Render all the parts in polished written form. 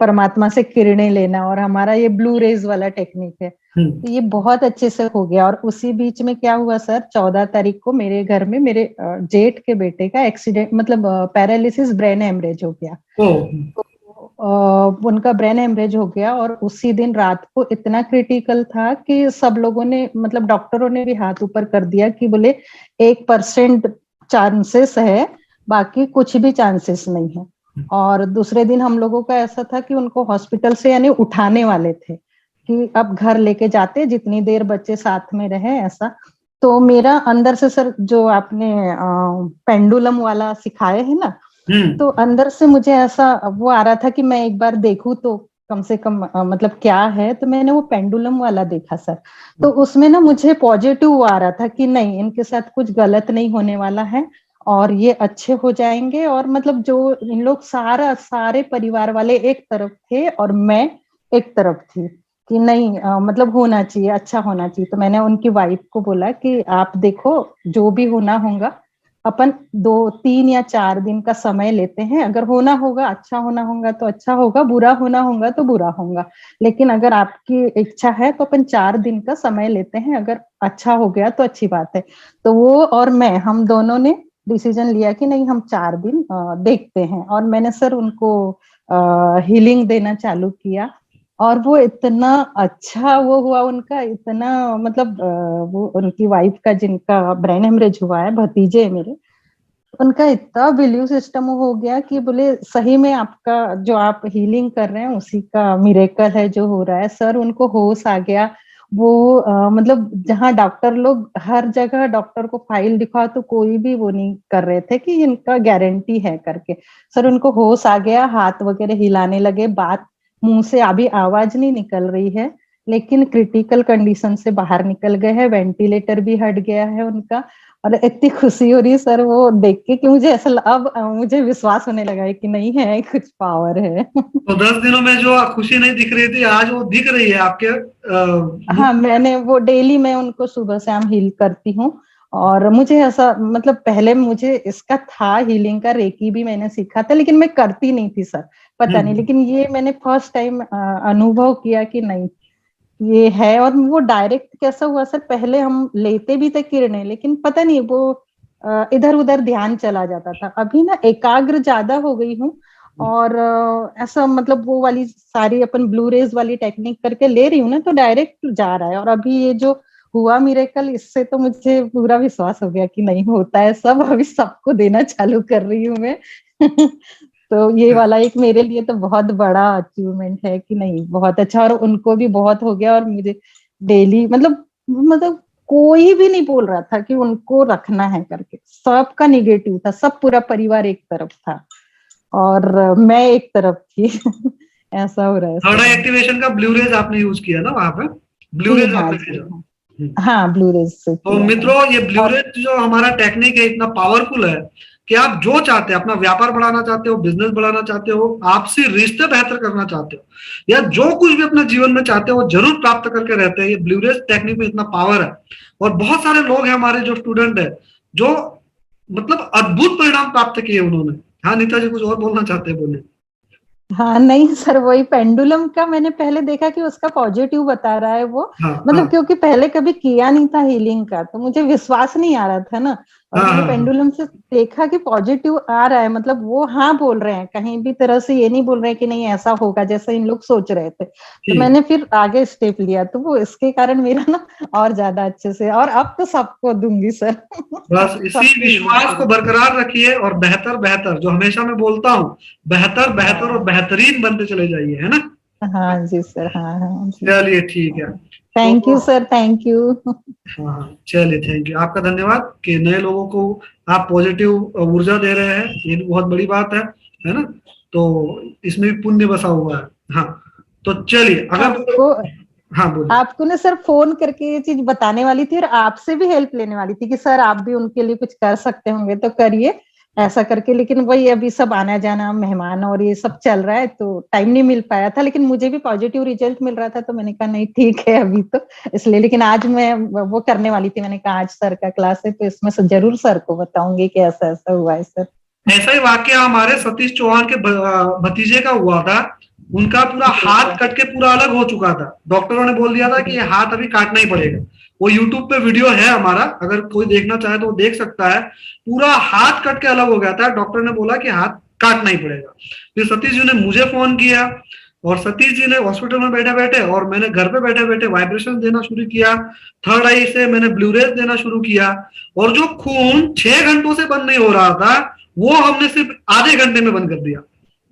परमात्मा से किरणें लेना, और हमारा ये ब्लू रेज वाला टेक्निक है। तो ये बहुत अच्छे से हो गया। और उसी बीच में क्या हुआ सर, 14 तारीख को मेरे घर में मेरे जेठ के बेटे का एक्सीडेंट, मतलब पैरालिसिस, ब्रेन हेमरेज हो गया। उनका ब्रेन हेमरेज हो गया, और उसी दिन रात को इतना क्रिटिकल था कि सब लोगों ने, मतलब डॉक्टरों ने भी हाथ ऊपर कर दिया कि बोले 1% चांसेस है, बाकी कुछ भी चांसेस नहीं है। और दूसरे दिन हम लोगों का ऐसा था कि उनको हॉस्पिटल से यानी उठाने वाले थे कि अब घर लेके जाते, जितनी देर बच्चे साथ में रहे ऐसा। तो मेरा अंदर से सर, जो आपने पेंडुलम वाला सिखाया है ना, तो अंदर से मुझे ऐसा वो आ रहा था कि मैं एक बार देखूं तो कम से कम मतलब क्या है। तो मैंने वो पेंडुलम वाला देखा सर, तो उसमें ना मुझे पॉजिटिव आ रहा था कि नहीं, इनके साथ कुछ गलत नहीं होने वाला है और ये अच्छे हो जाएंगे। और मतलब जो इन लोग सारे परिवार वाले एक तरफ थे और मैं एक तरफ थी कि नहीं मतलब होना चाहिए, अच्छा होना चाहिए। तो मैंने उनकी वाइफ को बोला कि आप देखो, जो भी होना होगा अपन 2, 3 या 4 दिन का समय लेते हैं, अगर होना होगा, अच्छा होना होगा तो अच्छा होगा, बुरा होना होगा तो बुरा होगा, लेकिन अगर आपकी इच्छा है तो अपन 4 दिन का समय लेते हैं, अगर अच्छा हो गया तो अच्छी बात है। तो वो और मैं, हम दोनों ने डिसीजन लिया कि नहीं, हम 4 दिन देखते हैं। और मैंने सर उनको हीलिंग देना चालू किया, और वो इतना अच्छा वो हुआ उनका, इतना मतलब वो उनकी वाइफ का, जिनका ब्रेन हेमरेज हुआ है, भतीजे है मेरे, उनका इतना बिलीव सिस्टम हो गया कि बोले सही में आपका जो आप हीलिंग कर रहे हैं उसी का मिरेकल है जो हो रहा है। सर उनको होश आ गया। वो मतलब जहाँ डॉक्टर लोग, हर जगह डॉक्टर को फाइल दिखा तो कोई भी वो नहीं कर रहे थे कि इनका गारंटी है करके। सर उनको होश आ गया, हाथ वगैरह हिलाने लगे, बात मुंह से अभी आवाज नहीं निकल रही है, लेकिन क्रिटिकल कंडीशन से बाहर निकल गए हैं, वेंटिलेटर भी हट गया है उनका। और इतनी खुशी हो रही है सर वो देख के कि मुझे ऐसा अब मुझे विश्वास होने लगा है कि नहीं है, कुछ पावर है। तो 10 दिनों में जो खुशी नहीं दिख रही थी, आज वो दिख रही है आपके मुख। हाँ, मैंने वो डेली मैं उनको सुबह शाम हील करती हूँ। और मुझे ऐसा मतलब पहले मुझे इसका था, हीलिंग का रेकी भी मैंने सीखा था, लेकिन मैं करती नहीं थी सर, पता नहीं। लेकिन ये मैंने फर्स्ट टाइम अनुभव किया कि नहीं, ये है। और वो डायरेक्ट कैसा हुआ सर, पहले हम लेते भी थे किरणें, लेकिन पता नहीं वो इधर उधर ध्यान चला जाता था। अभी ना एकाग्र ज्यादा हो गई हूँ, और ऐसा मतलब वो वाली सारी अपन ब्लू रेज वाली टेक्निक करके ले रही हूँ ना, तो डायरेक्ट जा रहा है। और अभी ये जो हुआ मिरेकल, इससे तो मुझे पूरा विश्वास हो गया कि नहीं, होता है सब, अभी सबको देना चालू कर रही हूँ मैं। तो ये वाला एक मेरे लिए तो बहुत बड़ा अचीवमेंट है कि नहीं, बहुत अच्छा। और उनको भी बहुत हो गया, और मुझे डेली मतलब कोई भी नहीं बोल रहा था कि उनको रखना है करके, सबका निगेटिव था, सब पूरा परिवार एक तरफ था और मैं एक तरफ थी। ऐसा हो रहा है थर्ड सर। आई एक्टिवेशन का ब्लू रेज आपने यूज किया ना वहां पे? ब्लू जी रेज हाँ, आपने जी भेजा। हाँ। हाँ, ब्लू रेज से तो किया है। मित्रों, ये ब्लू और रेज जो हमारा टेक्निक है इतना पावरफुल है कि आप जो चाहते हैं, अपना व्यापार बढ़ाना चाहते हो, बिजनेस बढ़ाना चाहते हो, आपसी रिश्ते बेहतर करना चाहते हो, या जो कुछ भी अपने जीवन में चाहते हो वो जरूर प्राप्त करके रहते हैं। ये ब्लू रेज टेक्निक में इतना पावर है। और बहुत सारे लोग हैं हमारे जो स्टूडेंट है, जो मतलब अद्भुत परिणाम प्राप्त किए उन्होंने। हाँ नीता जी, कुछ और बोलना चाहते हैं, बोले। हाँ, नहीं सर, वही पेंडुलम का मैंने पहले देखा कि उसका पॉजिटिव बता रहा है वो, हाँ हाँ मतलब क्योंकि पहले कभी किया नहीं था हीलिंग का, तो मुझे विश्वास नहीं आ रहा था ना। और हाँ मैंने हाँ हाँ। पेंडुलम से देखा कि पॉजिटिव आ रहा है, मतलब वो हाँ बोल रहे हैं, कहीं भी तरह से ये नहीं बोल रहे हैं कि नहीं ऐसा होगा जैसे इन लोग सोच रहे थे। तो ठीक। मैंने फिर आगे स्टेप लिया, तो वो इसके कारण मेरा ना और ज्यादा अच्छे से, और अब तो सबको दूंगी सर। बस इसी सबकी हीलिंग विश्वास को करूंगी। बरकरार रखिए, और बेहतर बेहतर, जो हमेशा मैं बोलता हूँ, बेहतर बेहतर और हाँ बेहतरीन बनते चले जाइए, है ना? हाँ जी सर, हाँ हाँ जी। चलिए ठीक है। तो thank you sir, thank you. हाँ हाँ, चलिए, थैंक यू, आपका धन्यवाद कि नए लोगों को आप पॉजिटिव ऊर्जा दे रहे हैं, ये भी बहुत बड़ी बात है ना? तो इसमें भी पुण्य बसा हुआ है। हाँ, तो चलिए अगर आपको हाँ बोलिए। आपको ना सर फोन करके ये चीज बताने वाली थी, और आपसे भी हेल्प लेने वाली थी कि सर आप भी उनके लिए कुछ कर सकते होंगे तो करिए ऐसा करके। लेकिन वही अभी सब आना जाना, मेहमान और ये सब चल रहा है, तो टाइम नहीं मिल पाया था। लेकिन मुझे भी पॉजिटिव रिजल्ट मिल रहा था, तो मैंने कहा नहीं ठीक है अभी तो, इसलिए। लेकिन आज मैं वो करने वाली थी, मैंने कहा आज सर का क्लास है तो इसमें से जरूर सर को बताऊंगी कि ऐसा ऐसा हुआ है सर। ऐसा ही वाक्य हमारे सतीश चौहान के भतीजे का हुआ था। उनका पूरा हाथ कट के पूरा अलग हो चुका था, डॉक्टरों ने बोल दिया था कि ये हाथ अभी काटना ही पड़ेगा। वो यूट्यूब पे वीडियो है हमारा, अगर कोई देखना चाहे तो वो देख सकता है। पूरा हाथ कट के अलग हो गया था, डॉक्टर ने बोला कि हाथ काटना ही पड़ेगा। फिर सतीश जी ने मुझे फोन किया, और सतीश जी ने हॉस्पिटल में बैठे बैठे और मैंने घर पे बैठे बैठे वाइब्रेशन देना शुरू किया। थर्ड आई से मैंने ब्लूरेज देना शुरू किया, और जो खून 6 घंटों से बंद नहीं हो रहा था वो हमने सिर्फ आधे घंटे में बंद कर दिया।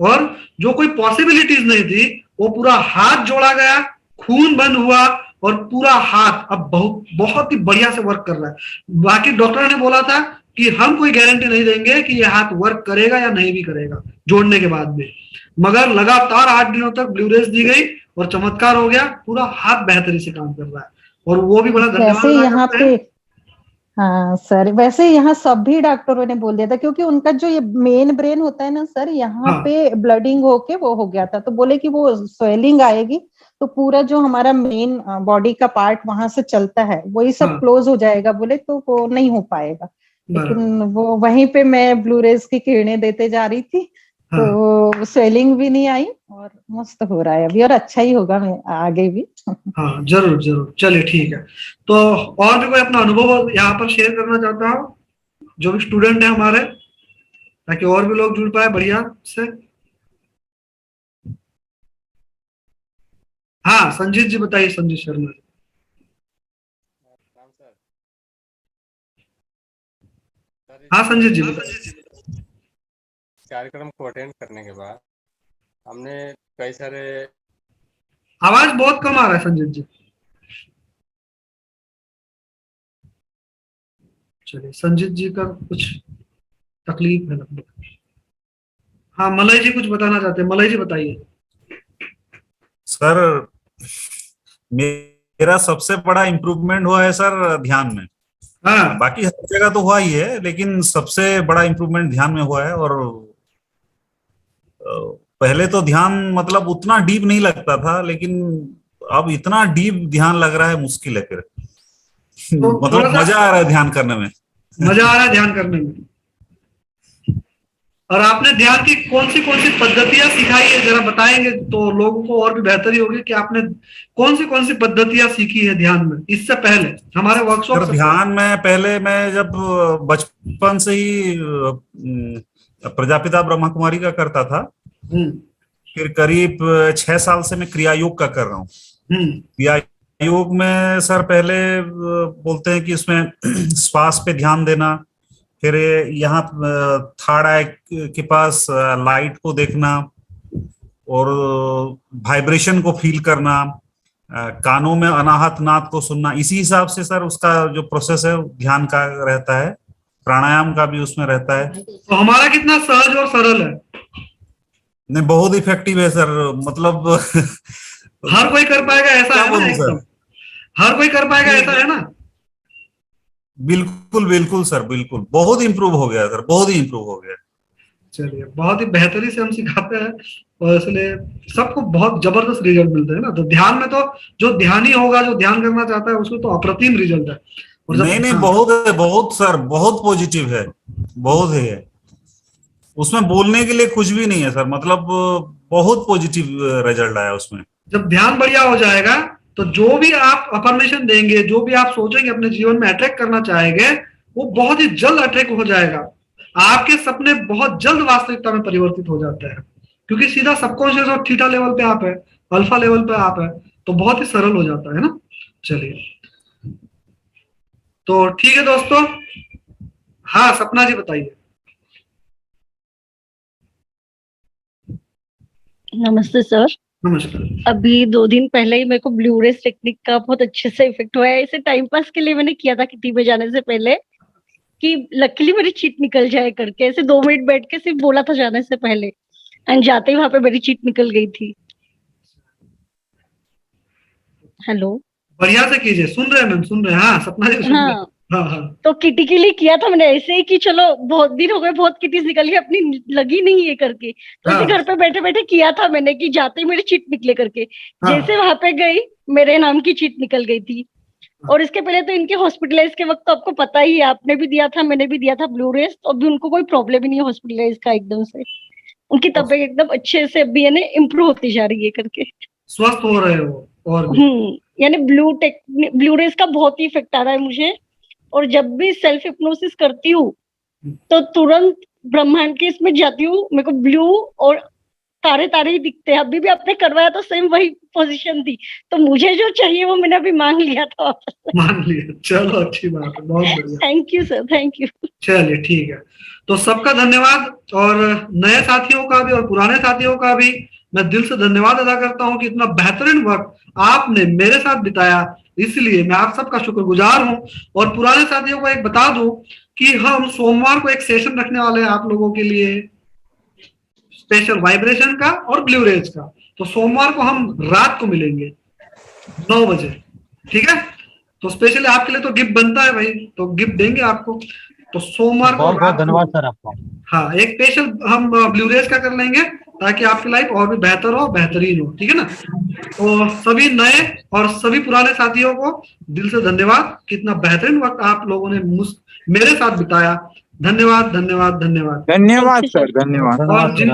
और जो कोई पॉसिबिलिटीज नहीं थी वो पूरा हाथ जोड़ा गया, खून बंद हुआ, और पूरा हाथ अब बहुत बहुत ही बढ़िया से वर्क कर रहा है। बाकी डॉक्टर ने बोला था कि हम कोई गारंटी नहीं देंगे कि ये हाथ वर्क करेगा या नहीं भी करेगा जोड़ने के बाद भी, मगर लगातार 8 दिनों तक ब्लूरेज दी गई और चमत्कार हो गया, पूरा हाथ बेहतरी से काम कर रहा है। और वो भी बड़ा धन्यवाद वैसे यहाँ पे, हाँ सर, वैसे यहाँ सभी डॉक्टरों ने बोल दिया था, क्योंकि उनका जो ये मेन ब्रेन होता है ना सर, यहाँ हाँ, पे ब्लडिंग होके वो हो गया था, तो बोले कि वो स्वेलिंग आएगी तो पूरा जो हमारा मेन बॉडी का पार्ट वहां से चलता है वही सब हाँ, क्लोज हो जाएगा, बोले तो वो नहीं हो पाएगा। बराबर, लेकिन वो वहीं पे मैं ब्लूरेज की किरणें देते जा रही थी, हाँ, तो स्वेलिंग भी नहीं आई और मस्त हो रहा है अभी, और अच्छा ही होगा मैं आगे भी। हाँ, जरूर जरूर, चलिए ठीक है। तो और भी कोई अपना अनुभव यहाँ पर शेयर करना चाहता हो, जो भी स्टूडेंट है हमारे, ताकि और भी लोग जुड़ पाए बढ़िया से। हाँ, संजीत जी बताइए, संजीत शर्मा जी। राम सर। सर हाँ इस संजीत जी बताइए। कार्यक्रम को अटेंड करने के बाद हमने कई सारे आवाज बहुत कम आ रहा है संजीत जी। चलिए, संजीत जी का कुछ तकलीफ है लगभग। हाँ, मलय जी कुछ बताना चाहते हैं, मलय जी बताइए। सर मेरा सबसे बड़ा इम्प्रूवमेंट हुआ है सर ध्यान में। हाँ, बाकी हर जगह तो हुआ ही है, लेकिन सबसे बड़ा इम्प्रूवमेंट ध्यान में हुआ है। और पहले तो ध्यान मतलब उतना डीप नहीं लगता था, लेकिन अब इतना डीप ध्यान लग रहा है, मुश्किल है फिर। तो थोड़ा मतलब सा मजा आ रहा है ध्यान करने में। मजा आ रहा है ध्यान करने में। और आपने ध्यान की कौन सी पद्धतियां सिखाई है, जरा बताएंगे तो लोगों को और भी बेहतरी होगी कि आपने कौन सी पद्धतियां सीखी है ध्यान में इससे पहले, हमारे वर्कशॉप सर से पहले। ध्यान में पहले मैं जब बचपन से ही प्रजापिता ब्रह्मा कुमारी का करता था, हम्म, फिर करीब 6 साल से मैं क्रिया योग का कर रहा हूँ। हम्म, क्रिया योग में सर पहले बोलते हैं कि इसमें श्वास पे ध्यान देना, फिर यहाँ थर्ड आई के पास लाइट को देखना, और वाइब्रेशन को फील करना, कानों में अनाहत नाद को सुनना। इसी हिसाब से सर उसका जो प्रोसेस है ध्यान का रहता है, प्राणायाम का भी उसमें रहता है। तो हमारा कितना सहज और सरल है। नहीं, बहुत इफेक्टिव है सर, मतलब हर कोई कर पाएगा ऐसा क्या है ना, बोलूं सर। एकदम हर कोई कर पाएगा ऐसा है ना। बिल्कुल बिल्कुल सर, बिल्कुल बहुत इंप्रूव हो गया सर, बहुत ही इंप्रूव हो गया। चलिए, बहुत ही बेहतरी से हम सिखाते हैं, और इसलिए सबको बहुत जबरदस्त रिजल्ट मिलते हैं ना। तो ध्यान में तो जो ध्यानी होगा, जो ध्यान करना चाहता है, उसको तो अप्रतिम रिजल्ट है। और जब नहीं नहीं, बहुत है, बहुत सर, बहुत पॉजिटिव है, बहुत है। उसमें बोलने के लिए कुछ भी नहीं है सर, मतलब बहुत पॉजिटिव रिजल्ट आया उसमें। जब ध्यान बढ़िया हो जाएगा तो जो भी आप अफर्मेशन देंगे, जो भी आप सोचेंगे अपने जीवन में अट्रैक्ट करना चाहेंगे, वो बहुत ही जल्द अट्रैक्ट हो जाएगा। आपके सपने बहुत जल्द वास्तविकता में परिवर्तित हो जाते हैं, क्योंकि सीधा सबकॉन्शियस और थीटा लेवल पे आप है, अल्फा लेवल पे आप है, तो बहुत ही सरल हो जाता है ना। चलिए, तो ठीक है दोस्तों। हाँ, सपना जी बताइए। नमस्ते सर। नमस्कार। अभी 2 दिन पहले ही मेरे को ब्लू रेस टेक्निक का बहुत अच्छे से इफेक्ट हुआ है। इसे टाइम पास के लिए मैंने किया था किटी में जाने से पहले, कि लकीली मेरी चीट निकल जाए करके। ऐसे 2 मिनट बैठ के सिर्फ बोला था जाने से पहले, एंड जाते ही वहां पे मेरी चीट निकल गई थी। हेलो। बढ़िया से कीजिए, सुन रहे हैं मैम, सुन रहे हैं। हाँ, सपना जी सुन रहे हैं। हाँ, हाँ, हाँ, तो किटी के लिए किया था मैंने ऐसे ही कि चलो बहुत दिन हो गए, बहुत किटीज निकली, अपनी लगी नहीं है करके, तो ऐसे हाँ, घर पे बैठे बैठे किया था मैंने कि जाते ही मेरी चीट निकले करके। हाँ, जैसे वहां पे गई, मेरे नाम की चीट निकल गई थी। और इसके पहले तो इनके हॉस्पिटलाइज के वक्त तो आपको पता ही है, आपने भी दिया था, मैंने भी दिया था ब्लू रेस, तो अभी उनको कोई प्रॉब्लम ही नहीं है हॉस्पिटलाइज का एकदम से। उनकी तबीयत एकदम अच्छे से अभी यानी इम्प्रूव होती जा रही है करके। स्वस्थ हो रहे हो और भी। यानी ब्लू रेज का बहुत ही इफेक्ट आ रहा है मुझे। और जब भी सेल्फ हिप्नोसिस करती हूँ तो तुरंत ब्रह्मांड के इसमें जाती हूँ, मेरे को ब्लू और तारे तारे ही दिखते हैं। अभी भी आपने करवाया तो सेम वही पोजीशन थी, तो मुझे जो चाहिए वो मैंने अभी मांग लिया था वापस। मान लिया, चलो अच्छी बात है, बहुत बढ़िया। Thank you sir, thank you. चलिए ठीक है, तो सबका धन्यवाद, और नए साथियों का भी और पुराने साथियों का भी मैं दिल से धन्यवाद अदा करता हूं कि इतना बेहतरीन वक्त आपने मेरे साथ बिताया, इसलिए मैं आप सबका शुक्रगुजार हूं। और पुराने साथियों को एक बता दूं कि हम सोमवार को एक सेशन रखने वाले हैं आप लोगों के लिए, स्पेशल वाइब्रेशन का और ब्लू रेज का। तो सोमवार को हम रात को मिलेंगे 9 बजे, ठीक है? तो स्पेशली आपके लिए तो गिफ्ट बनता है भाई, तो गिफ्ट देंगे आपको। तो सोमवार को बहुत बहुत धन्यवाद सर आपका। हाँ, एक स्पेशल हम ब्लू रेज का कर लेंगे ताकि आपकी लाइफ और भी बेहतर हो, बेहतरीन हो, ठीक है ना? तो सभी नए और सभी पुराने साथियों को दिल से धन्यवाद, कितना बेहतरीन वक्त आप लोगों ने मेरे साथ बिताया। धन्यवाद धन्यवाद धन्यवाद। धन्यवाद सर, धन्यवाद। और जिन